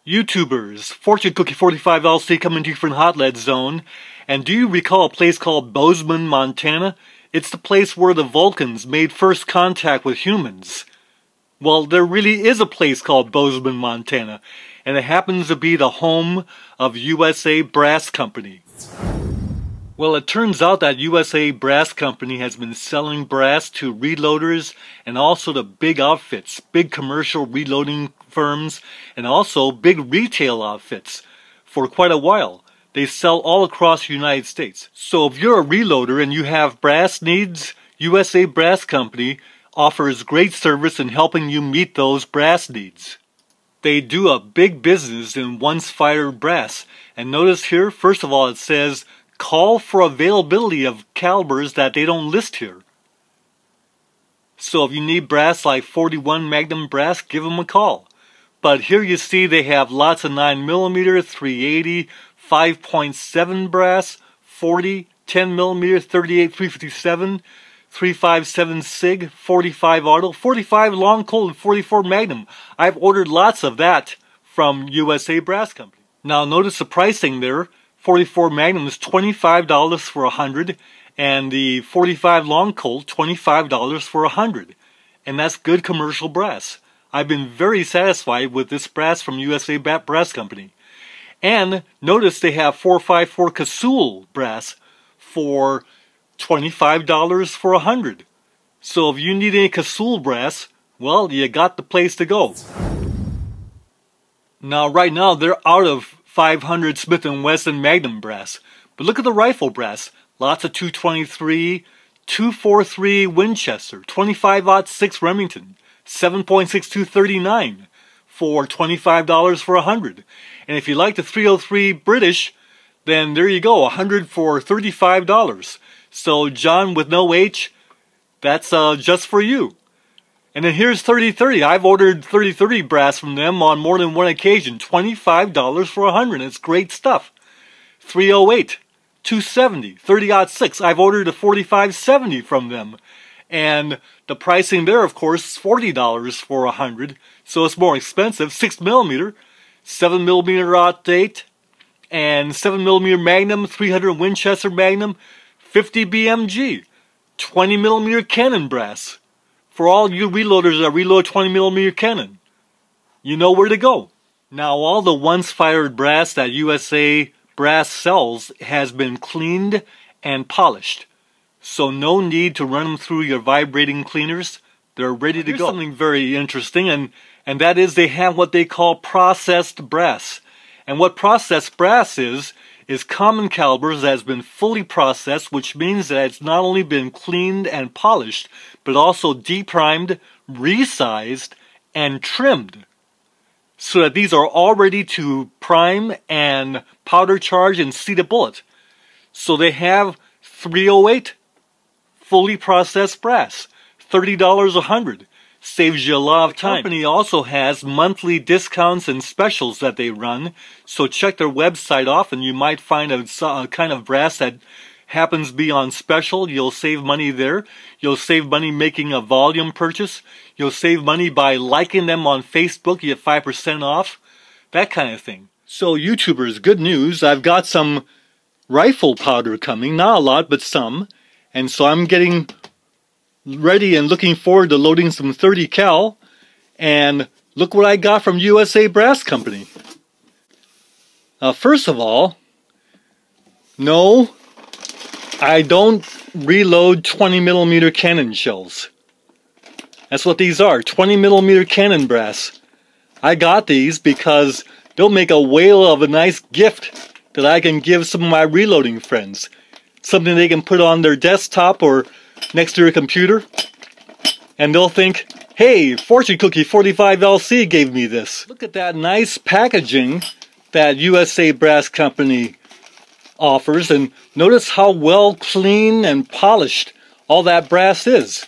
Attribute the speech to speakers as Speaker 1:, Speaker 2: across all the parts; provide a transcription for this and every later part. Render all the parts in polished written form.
Speaker 1: YouTubers, Fortune Cookie 45 LC coming to you from Hot Lead Zone. And do you recall a place called Bozeman, Montana? It's the place where the Vulcans made first contact with humans. Well, there really is a place called Bozeman, Montana, and it happens to be the home of USA Brass Company. Well, it turns out that USA Brass Company has been selling brass to reloaders and also to big outfits, big commercial reloading firms, and also big retail outfits for quite a while. They sell all across the United States. So if you're a reloader and you have brass needs, USA Brass Company offers great service in helping you meet those brass needs. They do a big business in once-fired brass. And notice here, first of all, it says, call for availability of calibers that they don't list here. So if you need brass like 41 Magnum brass, give them a call. But here you see they have lots of 9mm, 380, 5.7 brass, 40, 10mm, 38, 357, 357 SIG, 45 auto, 45 long cold, and 44 Magnum. I've ordered lots of that from USA Brass Company. Now notice the pricing there. 44 Magnum is $25 for 100, and the 45 long cold $25 for 100, and that's good commercial brass. I've been very satisfied with this brass from USA Brass Company. And notice they have 454 Casul brass for $25 for 100. So if you need any Casul brass, well, you got the place to go. Now right now they're out of 500 Smith & Wesson Magnum brass. But look at the rifle brass. Lots of 223, 243 Winchester, 25-06 Remington, 7.6239 for $25 for 100. And if you like the 303 British, then there you go, 100 for $35. So John with no H, that's just for you. And then here's 3030. I've ordered 3030 brass from them on more than one occasion. $25 for 100. It's great stuff. 308, 270, 30-06. I've ordered a 4570 from them. And the pricing there, of course, is $40 for 100. So it's more expensive. 6mm, 7mm .8, and 7mm Magnum, 300 Winchester Magnum, 50 BMG, 20mm Cannon brass. For all you reloaders that reload 20mm Cannon, you know where to go. Now all the once-fired brass that USA Brass sells has been cleaned and polished. So no need to run them through your vibrating cleaners. They're ready to go. Here's something very interesting, and that is they have what they call processed brass. And what processed brass is common calibers that has been fully processed, which means that it's not only been cleaned and polished, but also deprimed, resized, and trimmed. So that these are all ready to prime and powder charge and seat a bullet. So they have 308 fully processed brass, $30 a 100. Saves you a lot of time. The company also has monthly discounts and specials that they run, so check their website off and you might find a kind of brass that happens to be on special. You'll save money there. You'll save money making a volume purchase. You'll save money by liking them on Facebook. You get 5% off. That kind of thing. So YouTubers, good news. I've got some rifle powder coming. Not a lot, but some. And so I'm getting ready and looking forward to loading some 30 cal, and look what I got from USA Brass Company. First of all, no, I don't reload 20mm cannon shells. That's what these are, 20mm cannon brass. I got these because they'll make a whale of a nice gift that I can give some of my reloading friends. Something they can put on their desktop or next to your computer, and they'll think, hey, Fortune Cookie 45 LC gave me this. Look at that nice packaging that USA Brass Company offers, and notice how well clean and polished all that brass is.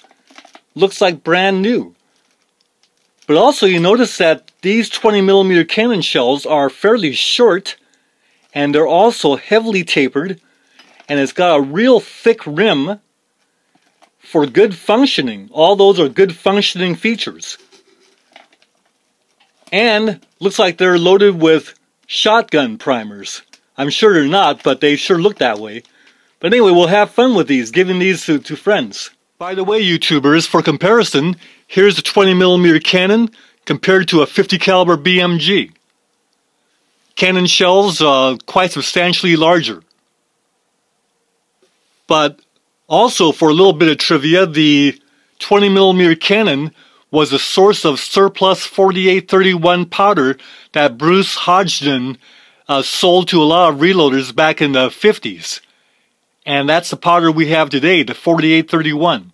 Speaker 1: Looks like brand new. But also you notice that these 20mm cannon shells are fairly short, and they're also heavily tapered, and it's got a real thick rim for good functioning. All those are good functioning features. And Looks like they're loaded with shotgun primers. I'm sure they're not, but they sure look that way. But anyway, we'll have fun with these, giving these to friends. By the way, YouTubers, for comparison, here's a 20mm cannon compared to a 50 caliber BMG. Cannon shells quite substantially larger. But also, for a little bit of trivia, the 20mm cannon was a source of surplus 4831 powder that Bruce Hodgson sold to a lot of reloaders back in the 50s. And that's the powder we have today, the 4831.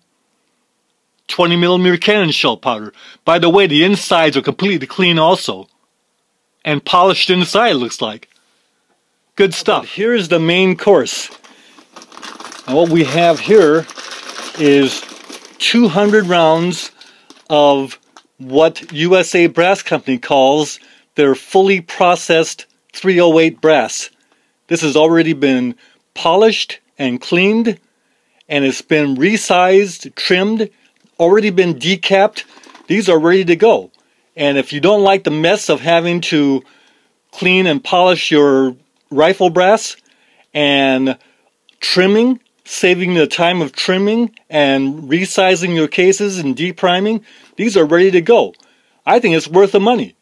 Speaker 1: 20mm cannon shell powder. By the way, the insides are completely clean also. And polished inside, looks like. Good stuff. But here's the main course. And what we have here is 200 rounds of what USA Brass Company calls their fully processed 308 brass. This has already been polished and cleaned, and it's been resized, trimmed, already been decapped. These are ready to go. And if you don't like the mess of having to clean and polish your rifle brass and trimming, saving the time of trimming and resizing your cases and depriming, these are ready to go. I think it's worth the money.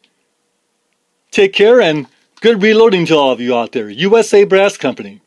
Speaker 1: Take care and good reloading to all of you out there. USA Brass Company.